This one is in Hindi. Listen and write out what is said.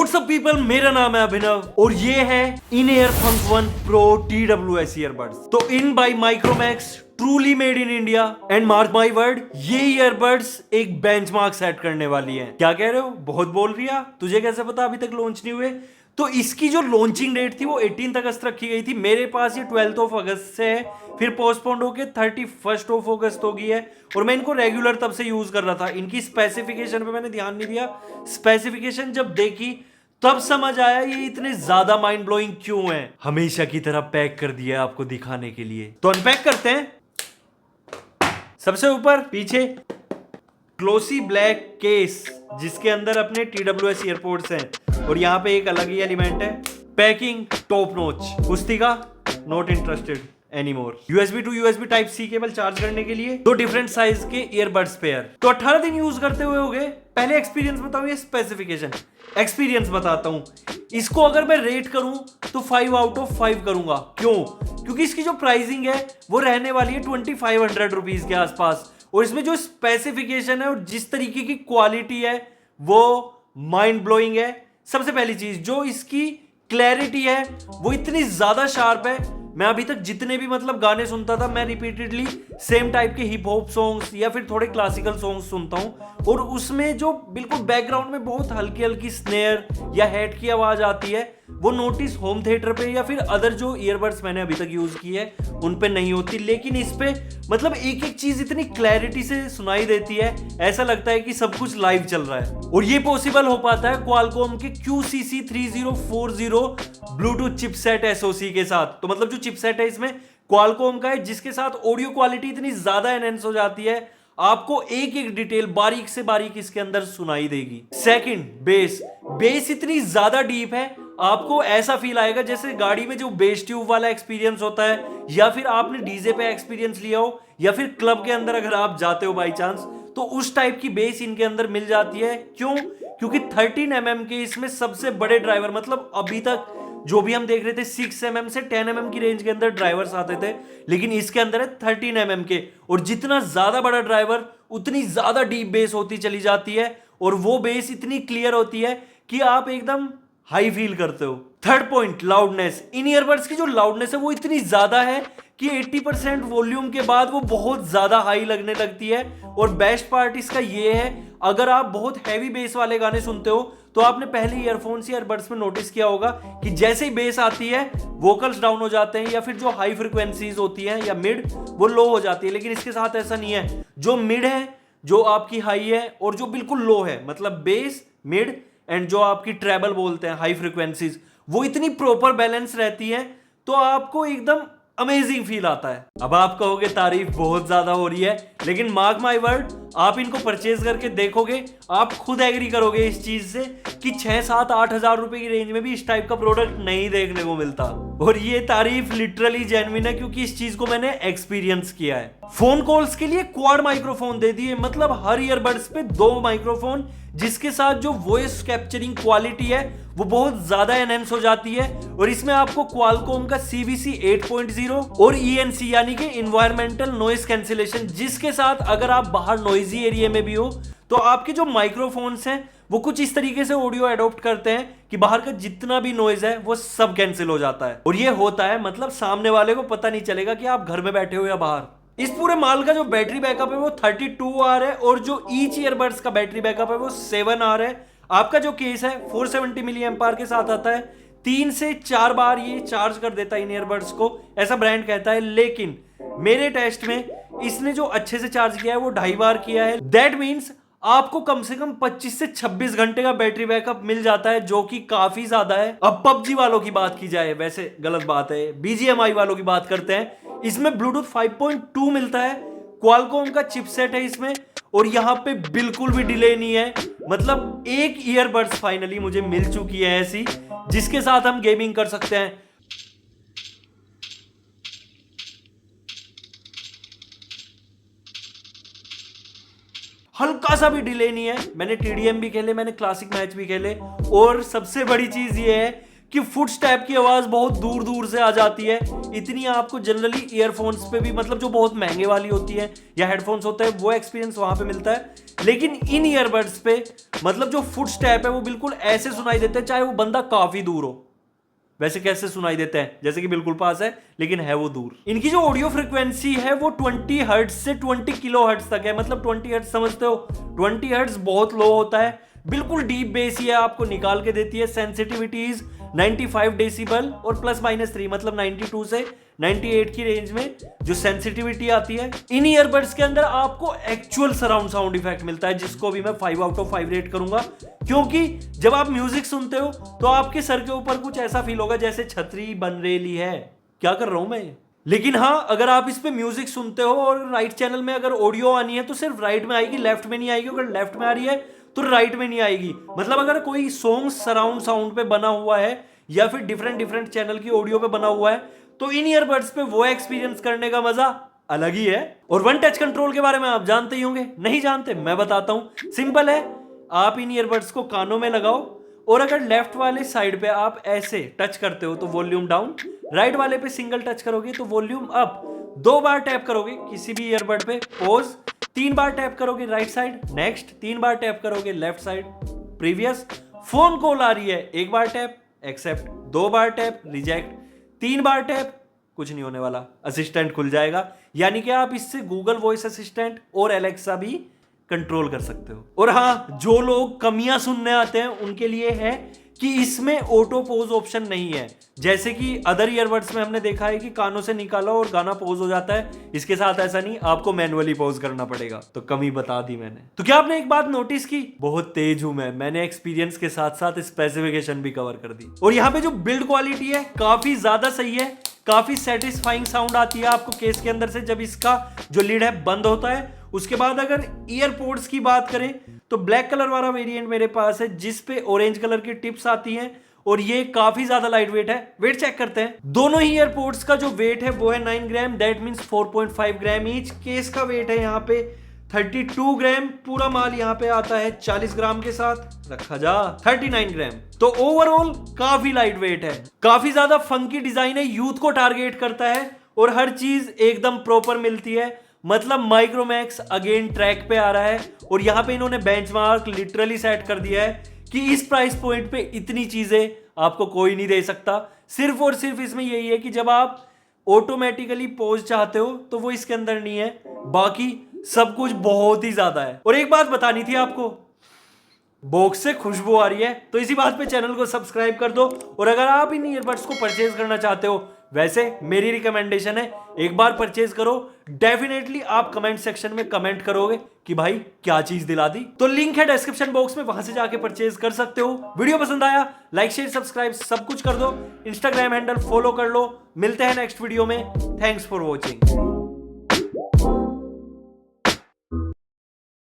व्हाट्स अप पीपल, मेरा नाम है अभिनव और ये है इन ईयर फंक वन प्रो TWS ईयरबड्स। तो in by Micromax, truly made in India and mark my word, ये ईयरबड्स एक बेंचमार्क सेट करने वाली हैं। क्या कह रहे हो, बहुत बोल रिया, तुझे कैसे पता अभी तक लॉन्च नहीं हुए? तो इसकी जो लॉन्चिंग डेट थी वो 18 अगस्त रखी गई थी। मेरे पास ये 12 अगस्त से है, फिर पोस्टपोन्ड होके 31 अगस्त हो गई है और मैं इनको रेगुलर तब से यूज कर रहा था। इनकी स्पेसिफिकेशन पे मैंने ध्यान नहीं दिया, स्पेसिफिकेशन जब देखी तब समझ आया ये इतने ज्यादा माइंड ब्लोइंग क्यों है। हमेशा की तरह पैक कर दिया आपको दिखाने के लिए, तो अनपैक करते हैं। सबसे ऊपर पीछे ग्लोसी ब्लैक केस जिसके अंदर अपने TWS ईयरपोड्स हैं और यहाँ पे एक अलग ही एलिमेंट है। पैकिंग टॉप नॉच, कुस्तिका not interested anymore. USB to USB type C cable charge करने के लिए, 2 डिफरेंट साइज के ईयरबड्स पेयर। तो 18 दिन यूज करते हुए हो गए। पहले एक्सपीरियंस बताऊं या स्पेसिफिकेशन? एक्सपीरियंस बताता हूं। इसको अगर मैं रेट करूं तो 5 आउट ऑफ 5 करूंगा। क्यों? क्योंकि इसकी जो प्राइसिंग है वो रहने वाली है 2500 रुपीज के आसपास और इसमें जो स्पेसिफिकेशन है और जिस तरीके की क्वालिटी है वो माइंड ब्लोइंग है। सबसे पहली चीज, जो इसकी क्लैरिटी है वो इतनी ज्यादा शार्प है। मैं अभी तक जितने भी गाने सुनता था, मैं रिपीटेडली सेम टाइप के हिप हॉप सॉन्ग्स या फिर थोड़े क्लासिकल सॉन्ग्स सुनता हूं और उसमें जो बिल्कुल बैकग्राउंड में बहुत हल्की हल्की स्नेयर या हेड की आवाज आती है वो नोटिस होम थिएटर पे या फिर अदर जो ईयरबड्स मैंने अभी तक यूज की है उन पे नहीं होती। लेकिन इस पे एक एक चीज इतनी क्लैरिटी से सुनाई देती है, ऐसा लगता है कि सब कुछ लाइव चल रहा है। और ये पॉसिबल हो पाता है क्वालकॉम के QCC3040 ब्लूटूथ चिपसेट SoC के साथ। तो जो चिपसेट है इसमें क्वालकॉम का है, जिसके साथ ऑडियो क्वालिटी इतनी ज्यादा एनहेंस हो जाती है, आपको एक एक डिटेल बारीक से बारीक इसके अंदर सुनाई देगी। सेकंड, बेस इतनी ज्यादा डीप है, आपको ऐसा फील आएगा जैसे गाड़ी में जो बेस ट्यूब वाला एक्सपीरियंस होता है या फिर आपने डीजे पे एक्सपीरियंस लिया हो या फिर क्लब के अंदर अगर आप जाते हो बाई चांस, तो उस टाइप की बेस इनके अंदर मिल जाती है। क्यों? क्योंकि 13 mm के इसमें सबसे बड़े ड्राइवर, अभी तक जो भी हम देख रहे थे 6 mm से 10 mm की रेंज के अंदर ड्राइवर्स आते थे, लेकिन इसके अंदर है 13 mm के। और जितना ज्यादा बड़ा ड्राइवर उतनी ज्यादा डीप बेस होती चली जाती है और वो बेस इतनी क्लियर होती है कि आप एकदम हाई फील करते हो। Third point, loudness. इन ईयरबड्स की जो लाउडनेस है वो इतनी ज्यादा है कि 80% वॉल्यूम के बाद वो बहुत ज्यादा हाई लगने लगती है। और बेस्ट पार्ट इसका ये है, अगर आप बहुत हैवी बेस वाले गाने सुनते हो तो आपने पहले ईयरफोन्स या ईयरबड्स में नोटिस किया होगा कि जैसे ही बेस आती है वोकल्स डाउन हो जाते हैं या फिर जो हाई फ्रीक्वेंसीज होती हैं या मिड वो लो हो जाती है। लेकिन इसके साथ ऐसा नहीं है। जो मिड है, जो आपकी हाई है और जो बिल्कुल लो है, बेस, मिड एंड जो आपकी ट्रेबल बोलते हैं हाई फ्रीक्वेंसीज, वो इतनी प्रॉपर बैलेंस रहती है तो आपको एकदम अमेजिंग फील आता है। अब आप कहोगे तारीफ बहुत ज्यादा हो रही है, लेकिन मार्क माय वर्ड, आप इनको परचेज करके देखोगे, आप खुद एग्री करोगे इस चीज से कि 6-7-8 हजार रुपए की रेंज में भी इस टाइप का प्रोडक्ट नहीं देखने को मिलता। और ये तारीफ लिटरली जेन्युइन है क्योंकि इस चीज को मैंने एक्सपीरियंस किया है। फोन कॉल्स के लिए क्वाड माइक्रोफोन दे दिए, हर ईयरबड्स पे 2 माइक्रोफोन, जिसके साथ जो वॉइस कैप्चरिंग क्वालिटी है वो बहुत ज्यादा एनहेंस हो जाती है। और इसमें आपको क्वालकॉम का CVC 8.0 और ENC यानी कि इन्वायरमेंटल नॉइस कैंसिलेशन, जिसके साथ अगर आप बाहर नॉइजी एरिया में भी हो तो आपके जो माइक्रोफोन्स हैं वो कुछ इस तरीके से ऑडियो एडॉप्ट करते हैं कि बाहर का जितना भी नॉइज है वो सब कैंसिल हो जाता है। और ये होता है सामने वाले को पता नहीं चलेगा कि आप घर में बैठे हो या बाहर। इस पूरे माल का जो बैटरी बैकअप है वो 32 आवर है और जो ईच ईयरबड्स का बैटरी बैकअप है वो 7 आवर है। आपका जो केस है 470 मिली एम्पायर के साथ आता है। 3 से 4 बार ये चार्ज कर देता है इन ईयरबड्स को, ऐसा ब्रांड कहता है। लेकिन मेरे टेस्ट में इसने जो अच्छे से चार्ज किया है वो 2.5 बार किया है। दैट मीन्स आपको कम से कम 25 से 26 घंटे का बैटरी बैकअप मिल जाता है, जो कि काफी ज्यादा है। अब PUBG वालों की बात की जाए, वैसे गलत बात है, BGMI वालों की बात करते हैं। इसमें ब्लूटूथ 5.2 मिलता है, क्वालकॉम का चिपसेट है इसमें और यहाँ पे बिल्कुल भी डिले नहीं है। एक ईयरबड्स फाइनली मुझे मिल चुकी है ऐसी जिसके साथ हम गेमिंग कर सकते हैं। हल्का सा भी डिले नहीं है। मैंने TDM भी खेले, मैंने क्लासिक मैच भी खेले और सबसे बड़ी चीज ये है कि फुटस्टेप की आवाज बहुत दूर दूर से आ जाती है। इतनी आपको जनरली ईयरफोन्स पे भी, मतलब जो बहुत महंगे वाली होती है या हेडफोन्स होते हैं, वो एक्सपीरियंस वहां पे मिलता है। लेकिन इन ईयरबड्स पे मतलब जो फुटस्टेप है वो बिल्कुल ऐसे सुनाई देते हैं चाहे वो बंदा काफी दूर हो। वैसे कैसे सुनाई देते हैं, जैसे कि बिल्कुल पास है लेकिन है वो दूर। इनकी जो ऑडियो फ्रीक्वेंसी है वो 20 हर्ट्ज से 20 किलो हर्ट्ज तक है। मतलब 20 हर्ट्ज समझते हो, 20 हर्ट्ज बहुत लो होता है, बिल्कुल डीप बेस ही है, आपको निकाल के देती है। सेंसिटिविटी इज 95 डेसिबल और +-3 मतलब 92 से 98 की रेंज में जो सेंसिटिविटी आती है। इन ईयरबड्स के अंदर आपको एक्चुअल सराउंड साउंड इफेक्ट मिलता है, जिसको भी मैं 5 आउट ऑफ 5 रेट करूंगा। क्योंकि जब आप म्यूजिक सुनते हो तो आपके सर के ऊपर कुछ ऐसा फील होगा जैसे छतरी बन रेली है। क्या कर रहा हूं मैं? लेकिन हाँ, अगर आप इस पे म्यूजिक सुनते हो और राइट चैनल में अगर ऑडियो आनी है तो सिर्फ राइट में आएगी, लेफ्ट में नहीं आएगी। अगर लेफ्ट में आ रही है तो राइट में नहीं आएगी। मतलब अगर कोई सॉन्ग सराउंड साउंड पे बना हुआ है या फिर डिफरेंट चैनल की ऑडियो पे बना हुआ है तो इन ईयरबड्स पे वो एक्सपीरियंस करने का मजा अलग ही है। और वन टच कंट्रोल के बारे में आप जानते ही होंगे, नहीं जानते मैं बताता हूं। सिंपल है, आप इन ईयरबड्स को कानों में लगाओ और अगर लेफ्ट वाले साइड पे आप ऐसे टच करते हो तो वॉल्यूम डाउन, राइट वाले पे सिंगल टच करोगे तो वॉल्यूम अप। 2 बार टैप करोगे किसी भी ईयरबड पे पॉज, 3 बार टैप करोगे राइट साइड नेक्स्ट, 3 बार टैप करोगे left side previous. Phone call आ रही है, 1 बार टैप एक्सेप्ट, 2 बार टैप रिजेक्ट, 3 बार टैप कुछ नहीं होने वाला, असिस्टेंट खुल जाएगा। यानी कि आप इससे गूगल वॉइस असिस्टेंट और एलेक्सा भी कंट्रोल कर सकते हो। और हाँ, जो लोग कमियां सुनने आते हैं उनके लिए है कि इसमें ऑटो पोज ऑप्शन नहीं है। जैसे कि अदर ईयरबड्स में हमने देखा है कि कानों से निकाला और गाना पोज हो जाता है, इसके साथ ऐसा नहीं, आपको मैनुअली पोज करना पड़ेगा। तो कमी बता दी मैंने। तो क्या आपने एक बात नोटिस की? बहुत तेज हूं मैंने एक्सपीरियंस के साथ साथ स्पेसिफिकेशन भी कवर कर दी। और यहाँ पे जो बिल्ड क्वालिटी है काफी ज्यादा सही है, काफी सेटिस्फाइंग साउंड आती है आपको केस के अंदर से जब इसका जो लीड है बंद होता है। उसके बाद अगर ईयरपोड्स की बात करें तो ब्लैक कलर वाला वेरिएंट मेरे पास है जिस पे ऑरेंज कलर की टिप्स आती हैं और ये काफी ज्यादा लाइट वेट है। वेट चेक करते हैं। दोनों ही ईयरपोड्स का जो वेट है वो है 9 gram, that means 4.5 gram each. Case का वेट है यहाँ पे 32 ग्राम। पूरा माल यहाँ पे आता है 40 ग्राम के साथ, रखा जा 39 ग्राम। तो ओवरऑल काफी लाइट वेट है, काफी ज्यादा फंकी डिजाइन है, यूथ को टारगेट करता है और हर चीज एकदम प्रॉपर मिलती है। मतलब माइक्रोमैक्स अगेन ट्रैक पे आ रहा है और यहां पे इन्होंने बेंचमार्क लिटरली सेट कर दिया है कि इस प्राइस पॉइंट पे इतनी चीजें आपको कोई नहीं दे सकता। सिर्फ और सिर्फ इसमें यही है कि जब आप ऑटोमेटिकली पॉज चाहते हो तो वो इसके अंदर नहीं है, बाकी सब कुछ बहुत ही ज्यादा है। और एक बात बतानी थी आपको, बॉक्स से खुशबू आ रही है तो इसी बात पे चैनल को सब्सक्राइब कर दो। और अगर आप इन ईयरबड्स को परचेज करना चाहते हो, वैसे मेरी रिकमेंडेशन है एक बार परचेज करो। डेफिनेटली आप कमेंट सेक्शन में कमेंट करोगे कि भाई क्या चीज दिला दी। तो लिंक है डिस्क्रिप्शन बॉक्स में, वहां से जाके परचेज कर सकते हो। वीडियो पसंद आया लाइक शेयर सब्सक्राइब सब कुछ कर दो। इंस्टाग्राम हैंडल फॉलो कर लो। मिलते हैं नेक्स्ट वीडियो में। Thanks for watching.